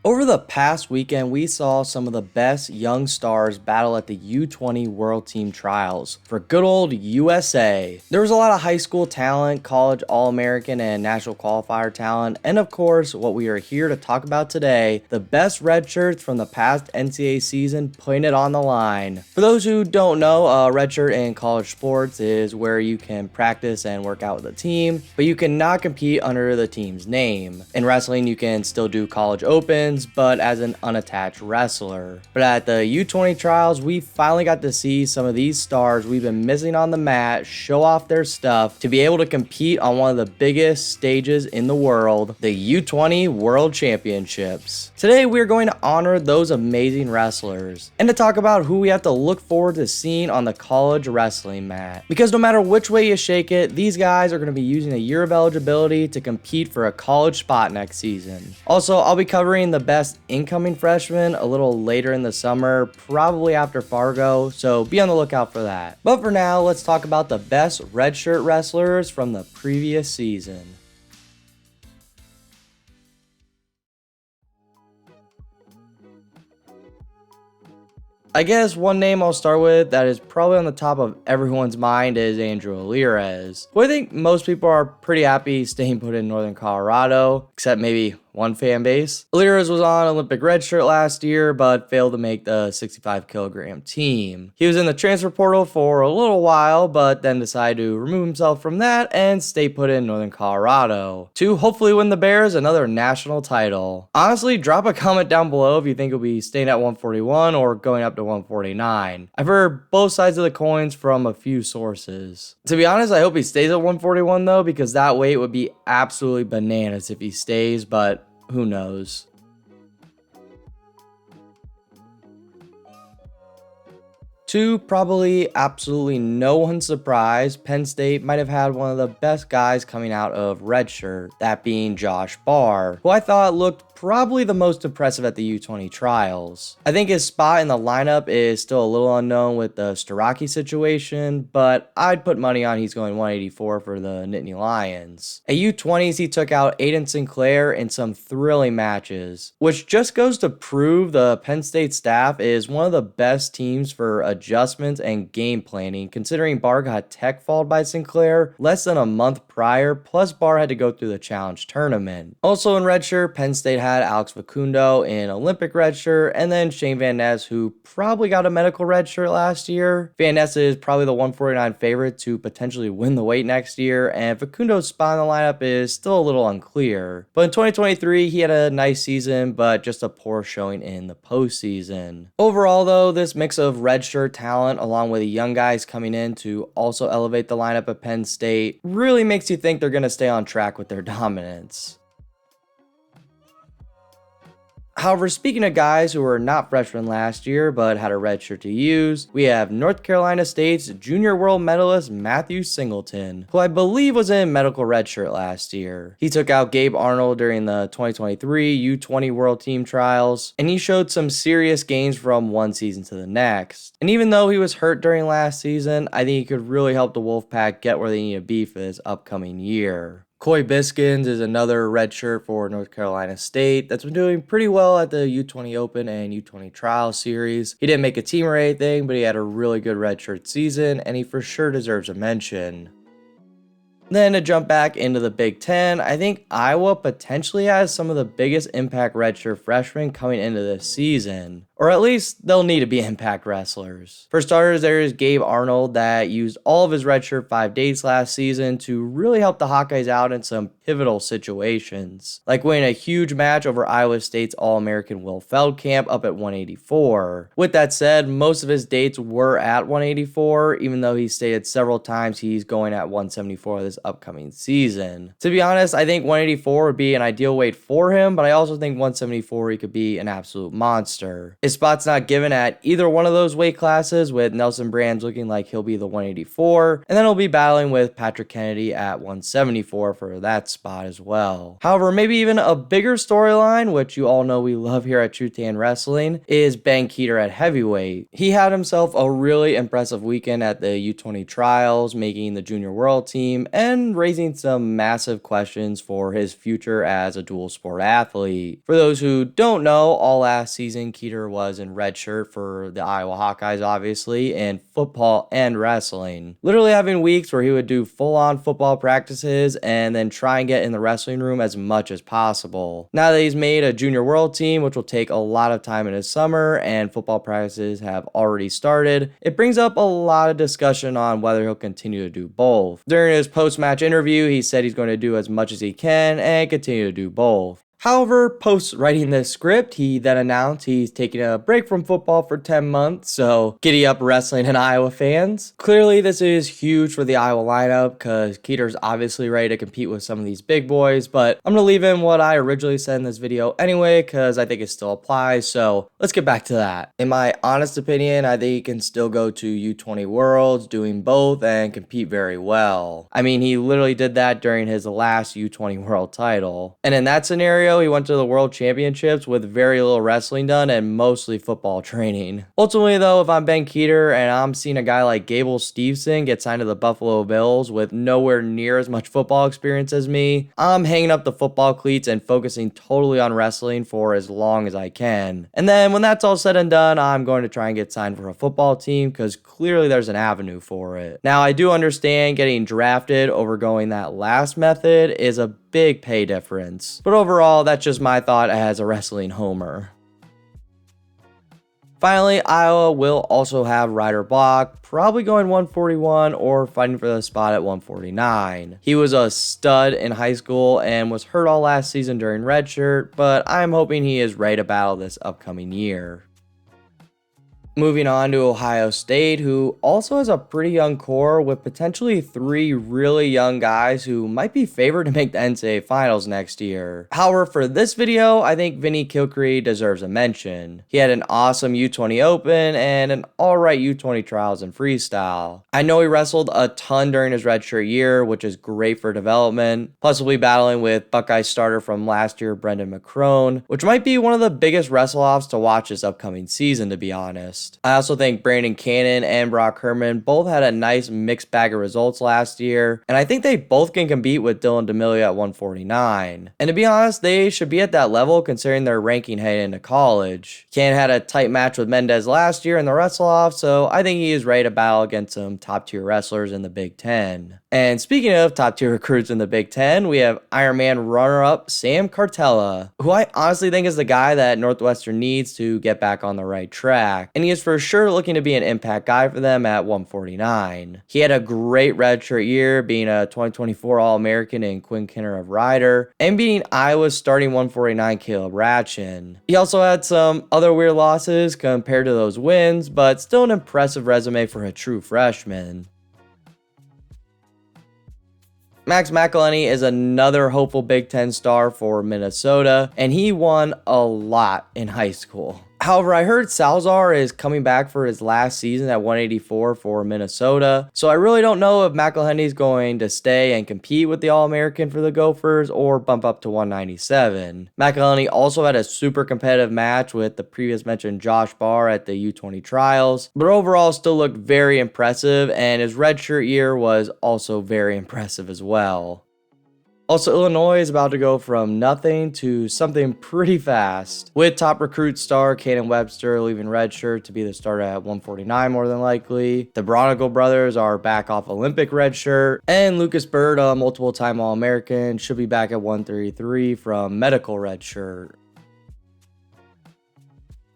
Over the past weekend, we saw some of the best young stars battle at the U20 World Team Trials for good old USA. There was a lot of high school talent, college All-American and national qualifier talent, and of course, what we are here to talk about today, the best redshirts from the past NCAA season putting it on the line. For those who don't know, redshirt in college sports is where you can practice and work out with a team, but you cannot compete under the team's name. In wrestling, you can still do college opens, but as an unattached wrestler. But at the U20 trials, we finally got to see some of these stars we've been missing on the mat show off their stuff to be able to compete on one of the biggest stages in the world, the U20 World Championships. Today, we're going to honor those amazing wrestlers and to talk about who we have to look forward to seeing on the college wrestling mat. Because no matter which way you shake it, these guys are going to be using a year of eligibility to compete for a college spot next season. Also, I'll be covering the best incoming freshmen a little later in the summer, probably after Fargo, so be on the lookout for that. But for now, let's talk about the best redshirt wrestlers from the previous season. I guess one name I'll start with that is probably on the top of everyone's mind is Andrew Alirez, who I think most people are pretty happy staying put in Northern Colorado, except maybe one fan base. Alirez was on Olympic redshirt last year, but failed to make the 65 kilogram team. He was in the transfer portal for a little while, but then decided to remove himself from that and stay put in Northern Colorado to hopefully win the Bears another national title. Honestly, drop a comment down below if you think he'll be staying at 141 or going up to 149. I've heard both sides of the coins from a few sources. To be honest, I hope he stays at 141 though, because that weight would be absolutely bananas if he stays, but who knows? To probably absolutely no one's surprise, Penn State might have had one of the best guys coming out of redshirt, that being Josh Barr, who I thought looked probably the most impressive at the U20 trials. I think his spot in the lineup is still a little unknown with the Starocki situation, but I'd put money on he's going 184 for the Nittany Lions. At U20s, he took out Aiden Sinclair in some thrilling matches, which just goes to prove the Penn State staff is one of the best teams for adjustments and game planning, considering Barr got tech falled by Sinclair less than a month prior, plus Barr had to go through the challenge tournament. Also in redshirt, Penn State had Alex Facundo in Olympic redshirt, and then Shane Van Ness, who probably got a medical redshirt last year. Van Ness is probably the 149 favorite to potentially win the weight next year, and Facundo's spot in the lineup is still a little unclear. But in 2023, he had a nice season, but just a poor showing in the postseason. Overall though, this mix of redshirt talent along with the young guys coming in to also elevate the lineup at Penn State really makes you think they're going to stay on track with their dominance. However, speaking of guys who were not freshmen last year but had a redshirt to use, we have North Carolina State's junior world medalist Matthew Singleton, who I believe was in medical redshirt last year. He took out Gabe Arnold during the 2023 U20 World Team Trials, and he showed some serious gains from one season to the next. And even though he was hurt during last season, I think he could really help the Wolfpack get where they need to be for this upcoming year. Coy Biskins is another redshirt for North Carolina State that's been doing pretty well at the U20 Open and U20 Trial Series. He didn't make a team or anything, but he had a really good redshirt season, and he for sure deserves a mention. Then to jump back into the Big Ten, I think Iowa potentially has some of the biggest impact redshirt freshmen coming into this season. Or at least they'll need to be impact wrestlers. For starters, there is Gabe Arnold that used all of his redshirt 5 days last season to really help the Hawkeyes out in some pivotal situations, like winning a huge match over Iowa State's All-American Will Feldkamp up at 184. With that said, most of his dates were at 184, even though he stated several times he's going at 174 this upcoming season. To be honest, I think 184 would be an ideal weight for him, but I also think 174 he could be an absolute monster. His spot's not given at either one of those weight classes, with Nelson Brands looking like he'll be the 184, and then he'll be battling with Patrick Kennedy at 174 for that spot as well. However, maybe even a bigger storyline, which you all know we love here at TrueTan Wrestling, is Ben Kueter at heavyweight. He had himself a really impressive weekend at the U20 trials, making the junior world team, and and raising some massive questions for his future as a dual sport athlete. For those who don't know, all last season Kueter was in redshirt for the Iowa Hawkeyes, obviously, in football and wrestling. Literally having weeks where he would do full-on football practices and then try and get in the wrestling room as much as possible. Now that he's made a junior world team, which will take a lot of time in his summer, and football practices have already started, it brings up a lot of discussion on whether he'll continue to do both. During his post-match interview, he said he's going to do as much as he can and continue to do both. However, post writing this script, he then announced he's taking a break from football for 10 months, so giddy up wrestling and Iowa fans. Clearly, this is huge for the Iowa lineup because Kueter's obviously ready to compete with some of these big boys, but I'm going to leave in what I originally said in this video anyway because I think it still applies, so let's get back to that. In my honest opinion, I think he can still go to U20 Worlds doing both and compete very well. I mean, he literally did that during his last U20 World title. And in that scenario, he went to the World Championships with very little wrestling done and mostly football training. Ultimately though, if I'm Ben Kueter and I'm seeing a guy like Gabe Stevenson get signed to the Buffalo Bills with nowhere near as much football experience as me, I'm hanging up the football cleats and focusing totally on wrestling for as long as I can. And then when that's all said and done, I'm going to try and get signed for a football team because clearly there's an avenue for it. Now I do understand getting drafted over going that last method is a big pay difference, but overall that's just my thought as a wrestling homer. Finally, Iowa will also have Ryder probably going 141 or fighting for the spot at 149. He was a stud in high school and was hurt all last season during redshirt, but I'm hoping he is ready to battle this upcoming year. Moving on to Ohio State, who also has a pretty young core with potentially 3 really young guys who might be favored to make the NCAA finals next year. However, for this video, I think Vinny Kilcree deserves a mention. He had an awesome U20 Open and an alright U20 trials in freestyle. I know he wrestled a ton during his redshirt year, which is great for development. Plus, he'll be battling with Buckeye starter from last year, Brendan McCrone, which might be one of the biggest wrestle-offs to watch this upcoming season, to be honest. I also think Brandon Cannon and Brock Herman both had a nice mixed bag of results last year, and I think they both can compete with Dylan D'Amelio at 149. And to be honest, they should be at that level considering their ranking heading into college. Cannon had a tight match with Mendez last year in the wrestle-off, so I think he is ready to battle against some top-tier wrestlers in the Big Ten. And speaking of top-tier recruits in the Big Ten, we have Ironman runner-up Sam Cartella, who I honestly think is the guy that Northwestern needs to get back on the right track, and he is for sure looking to be an impact guy for them at 149. He had a great redshirt year, being a 2024 All-American in Quinn Kinner of Ryder, and beating Iowa's starting 149 Caleb Ratchin. He also had some other weird losses compared to those wins, but still an impressive resume for a true freshman. Max McElhenney is another hopeful Big Ten star for Minnesota, and he won a lot in high school. However, I heard Salazar is coming back for his last season at 184 for Minnesota, so I really don't know if McElhenney is going to stay and compete with the All-American for the Gophers or bump up to 197. McElhenney also had a super competitive match with the previous mentioned Josh Barr at the U20 trials, but overall still looked very impressive, and his redshirt year was also very impressive as well. Also, Illinois is about to go from nothing to something pretty fast, with top recruit star Cannon Webster leaving redshirt to be the starter at 149 more than likely. The Bronigal brothers are back off Olympic redshirt, and Lucas Bird, a multiple-time All-American, should be back at 133 from medical redshirt.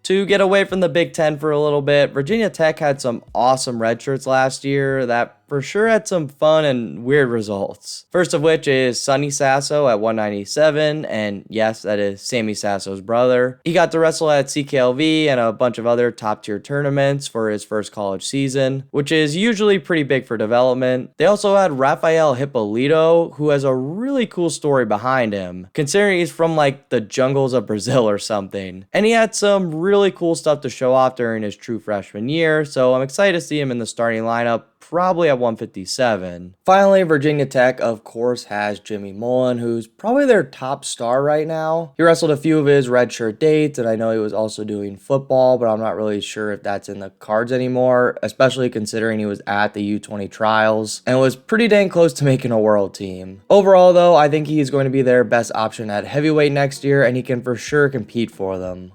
To get away from the Big Ten for a little bit, Virginia Tech had some awesome redshirts last year that for sure had some fun and weird results. First of which is Sonny Sasso at 197, and yes, that is Sammy Sasso's brother. He got to wrestle at CKLV and a bunch of other top tier tournaments for his first college season, which is usually pretty big for development. They also had Rafael Hippolito, who has a really cool story behind him, considering he's from like the jungles of Brazil or something. And he had some really cool stuff to show off during his true freshman year, so I'm excited to see him in the starting lineup probably at 157. Finally, Virginia Tech, of course, has Jimmy Mullen, who's probably their top star right now. He wrestled a few of his redshirt dates, and I know he was also doing football, but I'm not really sure if that's in the cards anymore, especially considering he was at the U20 trials and was pretty dang close to making a world team. Overall, though, I think he's going to be their best option at heavyweight next year, and he can for sure compete for them.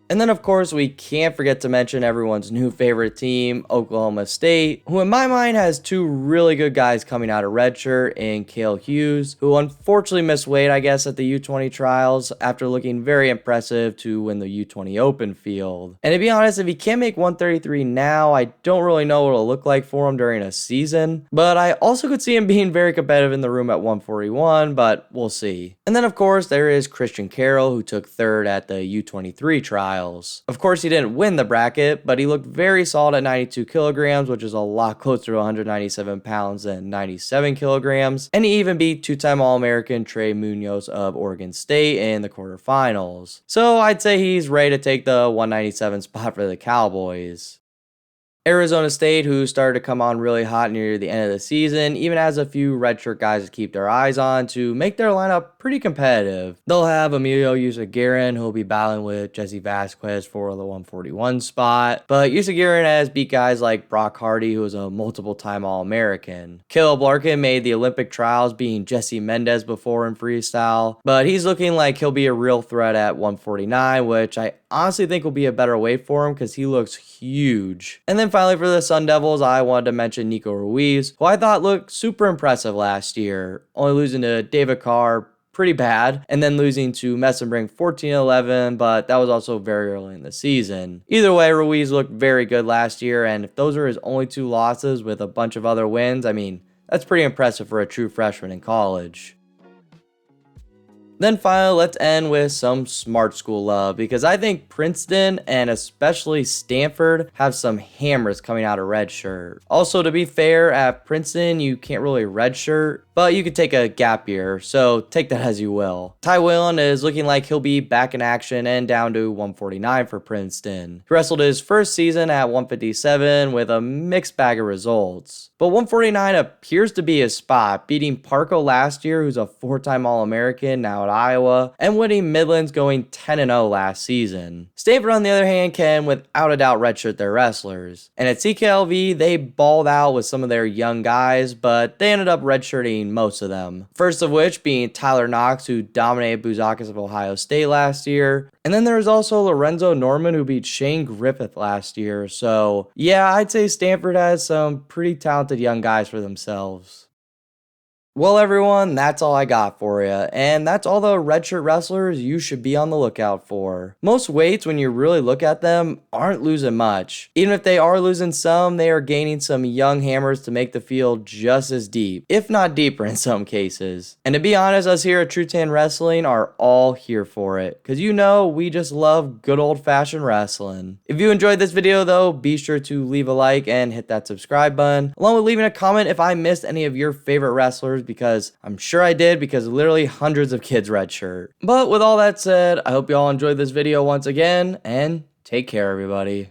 And then, of course, we can't forget to mention everyone's new favorite team, Oklahoma State, who in my mind has two really good guys coming out of redshirt in Cale Hughes, who unfortunately missed weight, I guess, at the U20 trials after looking very impressive to win the U20 Open field. And to be honest, if he can't make 133 now, I don't really know what it'll look like for him during a season. But I also could see him being very competitive in the room at 141, but we'll see. And then, of course, there is Christian Carroll, who took third at the U23 trials. Of course, he didn't win the bracket, but he looked very solid at 92 kilograms, which is a lot closer to 197 pounds than 97 kilograms. And he even beat two-time All-American Trey Munoz of Oregon State in the quarterfinals. So I'd say he's ready to take the 197 spot for the Cowboys. Arizona State, who started to come on really hot near the end of the season, even has a few redshirt guys to keep their eyes on to make their lineup pretty competitive. They'll have Emilio Yusagirren, who will be battling with Jesse Vasquez for the 141 spot, but Yusagirren has beat guys like Brock Hardy, who was a multiple-time All-American. Caleb Larkin made the Olympic trials, beating Jesse Mendez before in freestyle, but he's looking like he'll be a real threat at 149, which I honestly think will be a better weight for him because he looks huge. And then finally for the Sun Devils, I wanted to mention Nico Ruiz, who I thought looked super impressive last year, only losing to David Carr pretty bad, and then losing to Messenbrink 14-11, but that was also very early in the season. Either way, Ruiz looked very good last year, and if those are his only two losses with a bunch of other wins, I mean, that's pretty impressive for a true freshman in college. Then finally, let's end with some smart school love, because I think Princeton and especially Stanford have some hammers coming out of redshirt. Also, to be fair, at Princeton, you can't really redshirt, but you could take a gap year, so take that as you will. Ty Whalen is looking like he'll be back in action and down to 149 for Princeton. He wrestled his first season at 157 with a mixed bag of results, but 149 appears to be his spot, beating Parco last year, who's a four-time All-American now at Iowa, and winning Midlands going 10-0 last season. Stanford, on the other hand, can without a doubt redshirt their wrestlers. And at CKLV, they balled out with some of their young guys, but they ended up redshirting most of them. First of which being Tyler Knox, who dominated Bouzakis of Ohio State last year. And then there was also Lorenzo Norman, who beat Shane Griffith last year. So yeah, I'd say Stanford has some pretty talented young guys for themselves. Well, everyone, that's all I got for you, and that's all the redshirt wrestlers you should be on the lookout for. Most weights, when you really look at them, aren't losing much. Even if they are losing some, they are gaining some young hammers to make the field just as deep, if not deeper in some cases. And to be honest, us here at TrueTan Wrestling are all here for it, because you know we just love good old-fashioned wrestling. If you enjoyed this video, though, be sure to leave a like and hit that subscribe button, along with leaving a comment if I missed any of your favorite wrestlers, because I'm sure I did, because literally hundreds of kids redshirt. But with all that said, I hope you all enjoyed this video once again, and take care, everybody.